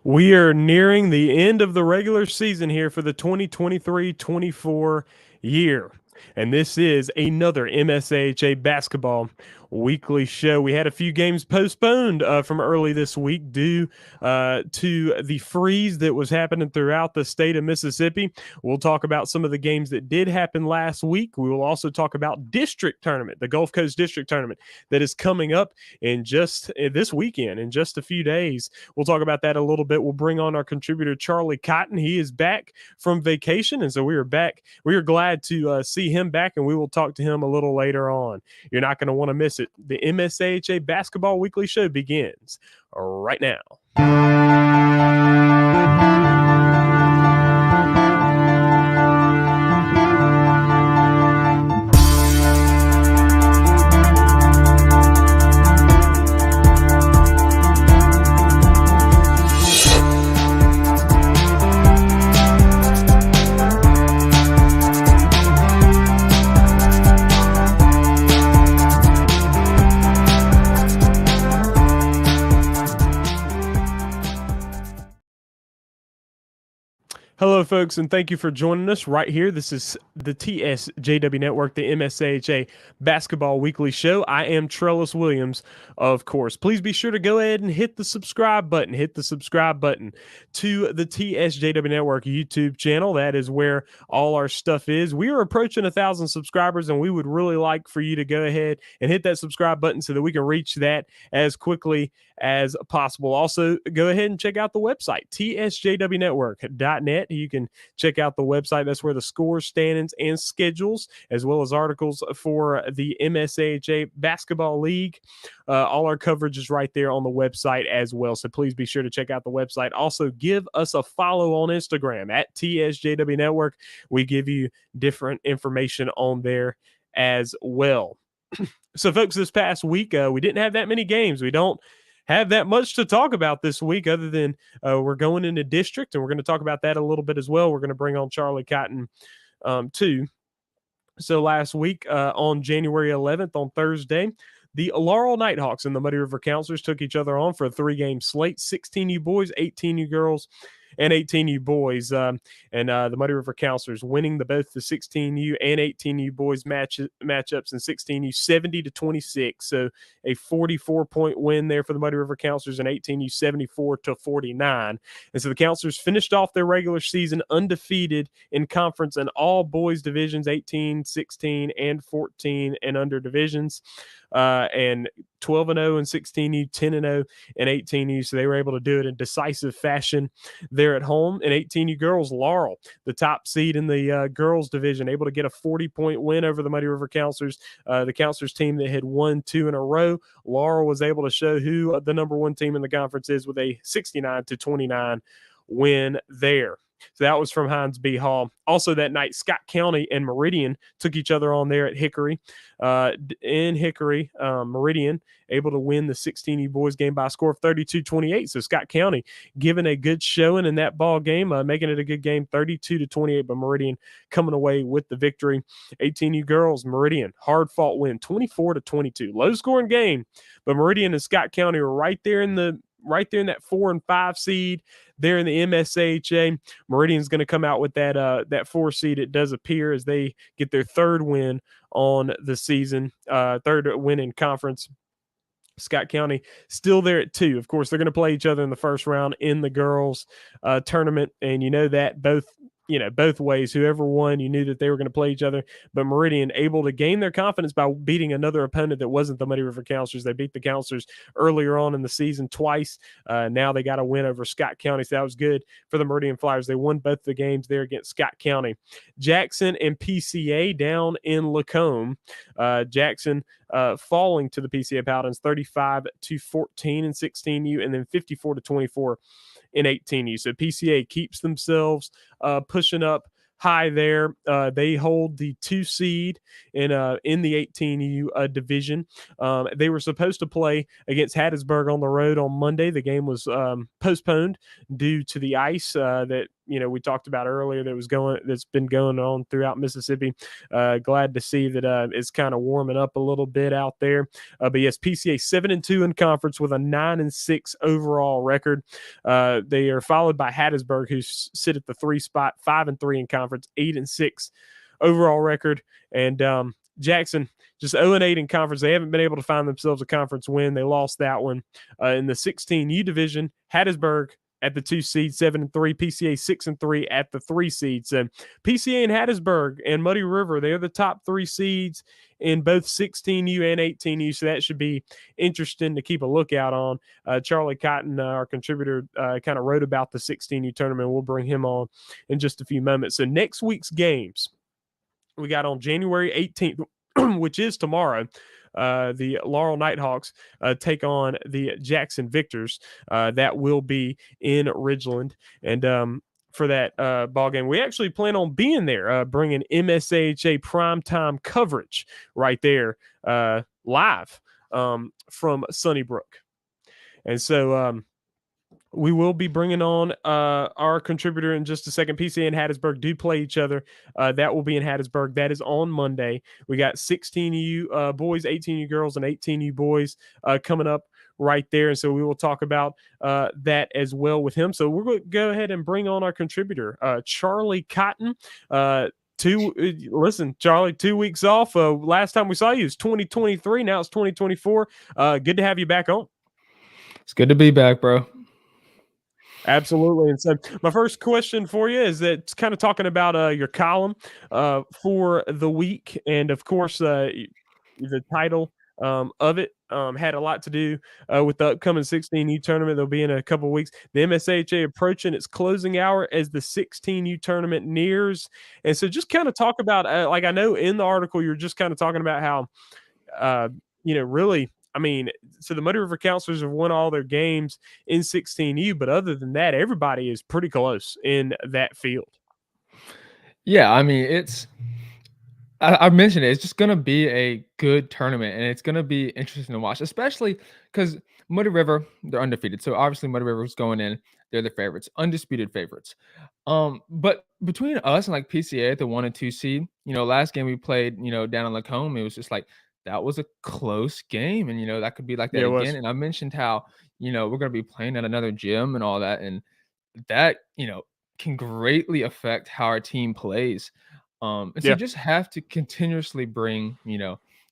We are nearing the end of the regular season here for the 2023-24 year. And this is another MSAHA basketball weekly show. We had a few games postponed from early this week due to the freeze that was happening throughout the state of Mississippi. We'll talk about some of the games that did happen last week. We will also talk about district tournament, the Gulf Coast District Tournament that is coming up in just this weekend, in just a few days. We'll talk about that a little bit. We'll bring on our contributor, Charlie Cotton. He is back from vacation, and so we are back. We are glad to see him back, and we will talk to him a little later on. You're not going to want to miss it. The MSAHA Basketball Weekly Show begins right now. Hello, folks, and thank you for joining us right here. This is the TSJW Network, the MSAHA Basketball Weekly Show. I am Trellis Williams, of course. Please be sure to go ahead and hit the subscribe button. Hit the subscribe button to the TSJW Network YouTube channel. That is where all our stuff is. We are approaching 1,000 subscribers, and we would really like for you to go ahead and hit that subscribe button so that we can reach that as quickly as possible. Also, go ahead and check out the website, tsjwnetwork.net. You can check out the website. That's where the scores, standings, and schedules, as well as articles for the MSAHA Basketball League. All our coverage is right there on the website as well. So please be sure to check out the website. Also, give us a follow on Instagram at TSJW Network. We give you different information on there as well. So, folks, this past week, we didn't have that many games. We don't have that much to talk about this week other than we're going into district, and we're going to talk about that a little bit as well. We're going to bring on Charlie Cotton too. So last week on January 11th, on Thursday, the Laurel Nighthawks and the Muddy River Counselors took each other on for a 3-game slate, 16U boys, 18U girls, and 18U boys. And the Muddy River Counselors winning both the 16U and 18U boys matchups in 16U 70-26. So a 44-point win there for the Muddy River Counselors, and 18U 74-49. And so the Counselors finished off their regular season undefeated in conference in all boys divisions, 18, 16, and 14 and under divisions. And 12-0 in 16U, 10-0 in 18U. So they were able to do it in decisive fashion there at home. In 18U girls, Laurel, the top seed in the girls division, able to get a 40-point win over the Muddy River Counselors. The Counselors team that had won 2 in a row. Laurel was able to show who the number one team in the conference is with a 69-29 win there. So that was from Hines B. Hall. Also that night, Scott County and Meridian took each other on there at Hickory. In Hickory, Meridian able to win the 16U boys game by a score of 32-28. So Scott County giving a good showing in that ball game, making it a good game, 32-28, but Meridian coming away with the victory. 18U girls, Meridian, hard-fought win, 24-22. Low-scoring game, but Meridian and Scott County were right there in that 4 and 5 seed there in the MSAHA. Meridian's going to come out with that 4 seed, it does appear, as they get their 3rd win on the season, 3rd win in conference. Scott County still there at 2. Of course, they're going to play each other in the first round in the girls tournament, and you know that both ways. Whoever won, you knew that they were going to play each other. But Meridian able to gain their confidence by beating another opponent that wasn't the Muddy River Counselors. They beat the Counselors earlier on in the season twice. Now they got a win over Scott County, so that was good for the Meridian Flyers. They won both the games there against Scott County. Jackson and PCA down in Lacombe. Jackson falling to the PCA Paladins 35-14 in 16U, and then 54-24 in 18U. So PCA keeps themselves pushing up high there. They hold the 2 seed in the 18U division. They were supposed to play against Hattiesburg on the road on Monday. The game was postponed due to the ice that we talked about earlier that's been going on throughout Mississippi. Glad to see that it's kind of warming up a little bit out there. But yes, PCA 7-2 in conference with a 9-6 overall record. They are followed by Hattiesburg, who sit at the 3 spot, 5-3 in conference, 8-6 overall record, and Jackson just 0-8 in conference. They haven't been able to find themselves a conference win. They lost that one in the 16U division. Hattiesburg at the 2 seed, 7-3. PCA 6-3 at the 3 seeds. And PCA and Hattiesburg and Muddy River, they're the top 3 seeds in both 16U and 18U. So that should be interesting to keep a lookout on. Charlie Cotton, our contributor, kind of wrote about the 16U tournament. We'll bring him on in just a few moments. So next week's games, we got on January 18th, which is tomorrow. The Laurel Nighthawks take on the Jackson Victors. That will be in Ridgeland. And for that ball game, we actually plan on being there, bringing MSAHA primetime coverage right there live from Sunnybrook. And so we will be bringing on our contributor in just a second. PCA and Hattiesburg do play each other. That will be in Hattiesburg. That is on Monday. We got 16U boys, 18U girls, and 18U boys coming up right there. And so we will talk about that as well with him. So we're going to go ahead and bring on our contributor, Charlie Cotton. Listen, Charlie, 2 weeks off. Last time we saw you was 2023. Now it's 2024. Good to have you back on. It's good to be back, bro. Absolutely. And so my first question for you is that it's kind of talking about your column for the week. And of course, the title of it had a lot to do with the upcoming 16U tournament. They'll be in a couple of weeks. The MSAHA approaching its closing hour as the 16U tournament nears. And so just kind of talk about, like I know in the article, you're just kind of talking about how, really, I mean, so the Muddy River Counselors have won all their games in 16U, but other than that, everybody is pretty close in that field. Yeah, I mean, I mentioned it. It's just going to be a good tournament, and it's going to be interesting to watch, especially because Muddy River, they're undefeated. So obviously Muddy River's going in. They're the favorites, undisputed favorites. But between us and like PCA at the 1 and 2 seed, last game we played, down in Lacombe, it was just like, that was a close game. And, that could be like that again. And I mentioned how, we're going to be playing at another gym and all that. And that, can greatly affect how our team plays. So you just have to continuously bring,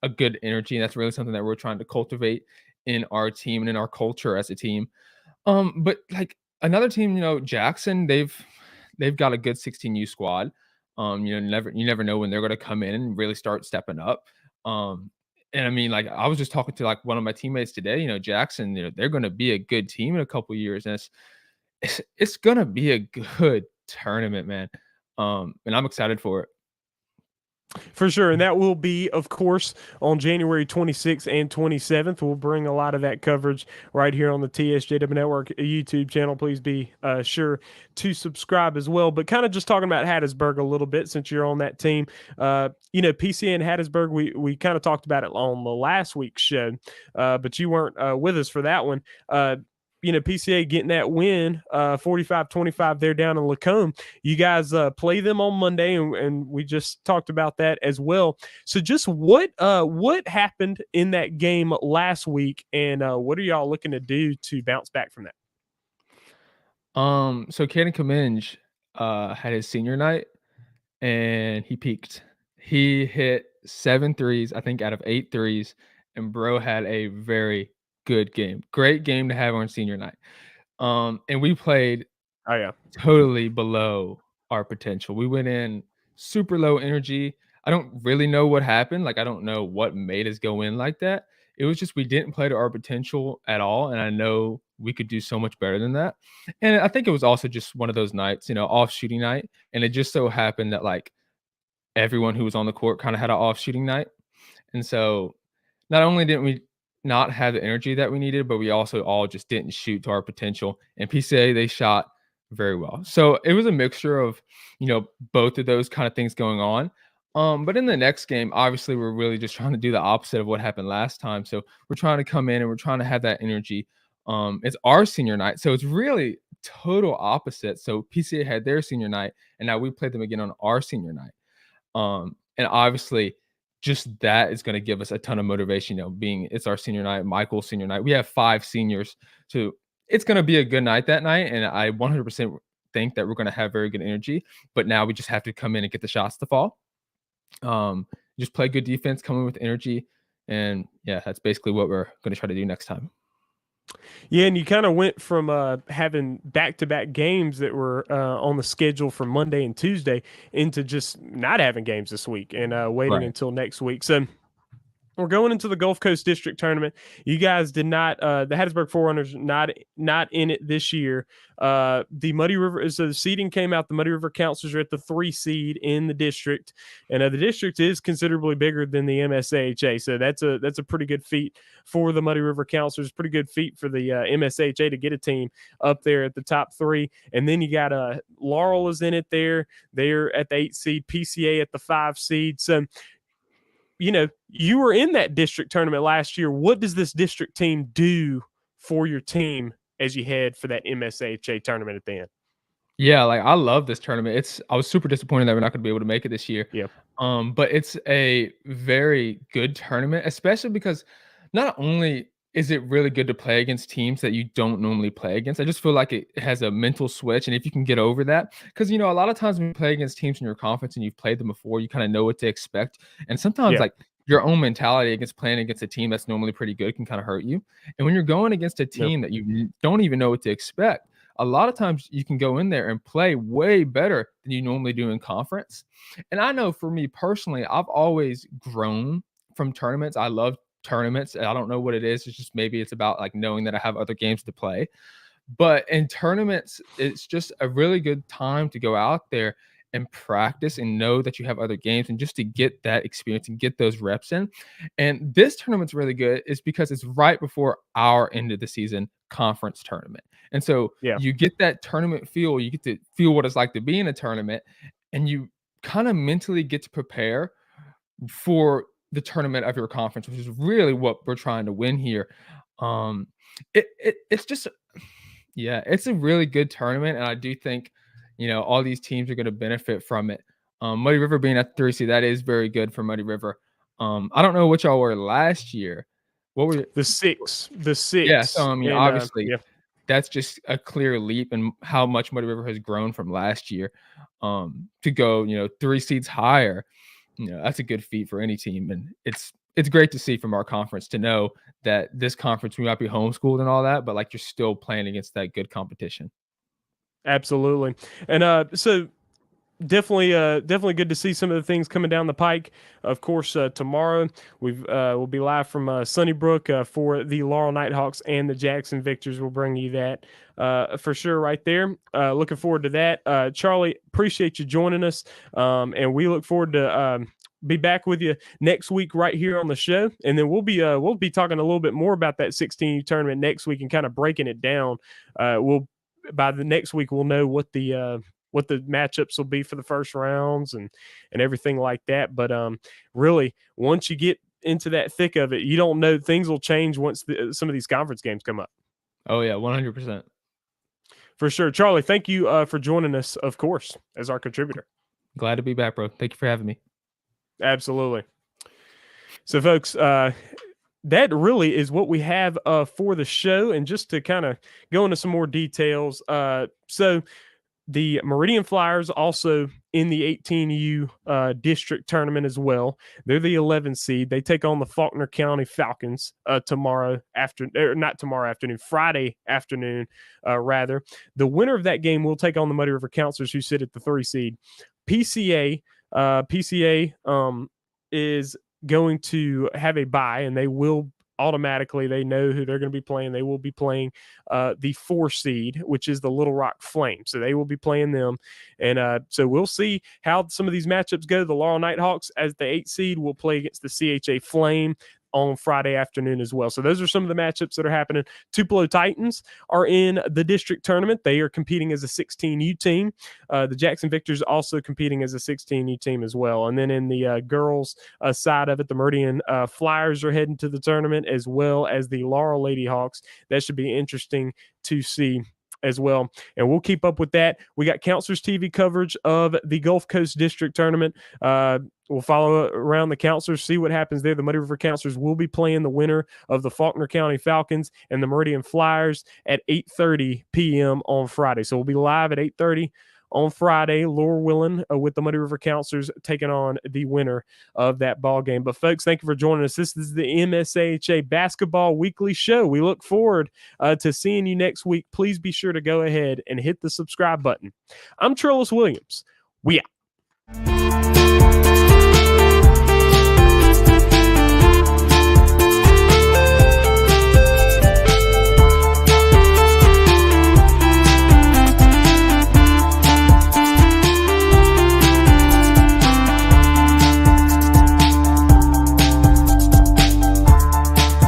a good energy. And that's really something that we're trying to cultivate in our team and in our culture as a team. But like another team, Jackson, they've got a good 16U squad. You never know when they're going to come in and really start stepping up. And I mean, like I was just talking to like one of my teammates today, Jackson, they're going to be a good team in a couple of years. And it's going to be a good tournament, man. And I'm excited for it. For sure. And that will be, of course, on January 26th and 27th. We'll bring a lot of that coverage right here on the TSJW Network YouTube channel. Please be sure to subscribe as well. But kind of just talking about Hattiesburg a little bit since you're on that team. PCA and Hattiesburg, we kind of talked about it on the last week's show, but you weren't with us for that one. PCA getting that win, 45-25 there down in Lacombe. You guys play them on Monday, and we just talked about that as well. So just what happened in that game last week, and what are y'all looking to do to bounce back from that? So Caden Cummings had his senior night, and he peaked. He hit 7 threes, I think, out of 8 threes, and bro had a very good game. Great game to have on senior night. And we played totally below our potential. We went in super low energy. I don't really know what happened. Like, I don't know what made us go in like that. It was just we didn't play to our potential at all. And I know we could do so much better than that. And I think it was also just one of those nights, off shooting night. And it just so happened that like everyone who was on the court kind of had an off shooting night. And so not only didn't we not have the energy that we needed, but we also all just didn't shoot to our potential. And PCA, they shot very well. So it was a mixture of, both of those kind of things going on. But in the next game, obviously, we're really just trying to do the opposite of what happened last time. So we're trying to come in and we're trying to have that energy. It's our senior night. So it's really total opposite. So PCA had their senior night, and now we played them again on our senior night. And obviously, just that is going to give us a ton of motivation. Being it's our senior night, Michael's senior night. We have 5 seniors, so it's going to be a good night that night. And I 100% think that we're going to have very good energy. But now we just have to come in and get the shots to fall. Just play good defense, come in with energy, and yeah, that's basically what we're going to try to do next time. Yeah, and you kind of went from having back-to-back games that were on the schedule for Monday and Tuesday into just not having games this week and waiting until next week. So we're going into the Gulf Coast District Tournament. You guys did not, the Hattiesburg Forerunners not in it this year. The Muddy River, so the seeding came out. The Muddy River Counselors are at the 3 seed in the district, and the district is considerably bigger than the MSAHA. So that's a pretty good feat for the Muddy River Counselors. Pretty good feat for the MSAHA to get a team up there at the top 3. And then you got Laurel is in it there. They're at the 8 seed. PCA at the 5 seed. So you were in that district tournament last year. What does this district team do for your team as you head for that MSAHA tournament at the end? Yeah, like I love this tournament. I was super disappointed that we're not going to be able to make it this year. Yeah. But it's a very good tournament, especially because not only is it really good to play against teams that you don't normally play against. I just feel like it has a mental switch, and if you can get over that, because a lot of times when you play against teams in your conference and you've played them before, you kind of know what to expect, and sometimes like your own mentality against playing against a team that's normally pretty good can kind of hurt you. And when you're going against a team that you don't even know what to expect, a lot of times you can go in there and play way better than you normally do in conference. And I know for me personally, I've always grown from tournaments. I love tournaments. I don't know what it is. It's just maybe it's about like knowing that I have other games to play. But in tournaments, it's just a really good time to go out there and practice and know that you have other games and just to get that experience and get those reps in. And this tournament's really good is because it's right before our end of the season conference tournament. And so you get that tournament feel, you get to feel what it's like to be in a tournament, and you kind of mentally get to prepare for the tournament of your conference, which is really what we're trying to win here. It's just, it's a really good tournament, and I do think, all these teams are going to benefit from it. Muddy River being at 3 seed, that is very good for Muddy River. I don't know what y'all were last year. What were the 6? The 6. Yeah, so I mean, obviously, that's just a clear leap in how much Muddy River has grown from last year. To go, 3 seeds higher. That's a good feat for any team, and it's great to see from our conference to know that this conference, we might be homeschooled and all that, but like you're still playing against that good competition. Absolutely. And so definitely good to see some of the things coming down the pike. Of course, tomorrow we'll be live from Sunnybrook for the Laurel Nighthawks and the Jackson Victors. We'll bring you that for sure right there. Looking forward to that. Charlie, appreciate you joining us, and we look forward to be back with you next week right here on the show, and then we'll be talking a little bit more about that 16U tournament next week and kind of breaking it down. By the next week we'll know what the matchups will be for the first rounds and everything like that. But really, once you get into that thick of it, you don't know, things will change once some of these conference games come up. Oh yeah, 100%. For sure. Charlie, thank you for joining us, of course, as our contributor. Glad to be back, bro. Thank you for having me. Absolutely. So, folks, that really is what we have for the show. And just to kind of go into some more details, so the Meridian Flyers also in the 18U district tournament as well. They're the 11 seed. They take on the Faulkner County Falcons Friday afternoon, rather. The winner of that game will take on the Muddy River Counselors, who sit at the 3 seed. PCA is going to have a bye, and they will automatically, they know who they're going to be playing. They will be playing the 4 seed, which is the Little Rock Flame. So they will be playing them. And so we'll see how some of these matchups go. The Laurel Nighthawks, as the 8 seed, will play against the CHA Flame on Friday afternoon as well. So those are some of the matchups that are happening. Tupelo Titans are in the district tournament. They are competing as a 16U team. The Jackson Victors also competing as a 16U team as well. And then in the girls side of it, the Meridian Flyers are heading to the tournament, as well as the Laurel Lady Hawks. That should be interesting to see as well, and we'll keep up with that. We got Counselors TV coverage of the Gulf Coast District Tournament. We'll follow around the Counselors, see what happens there. The Muddy River Counselors will be playing the winner of the Faulkner County Falcons and the Meridian Flyers at 8:30 p.m. on Friday. So we'll be live at 8:30 on Friday, Lord willing, with the Muddy River Counselors taking on the winner of that ball game. But folks, thank you for joining us. This is the MSAHA Basketball Weekly Show. We look forward to seeing you next week. Please be sure to go ahead and hit the subscribe button. I'm Trellis Williams. We out.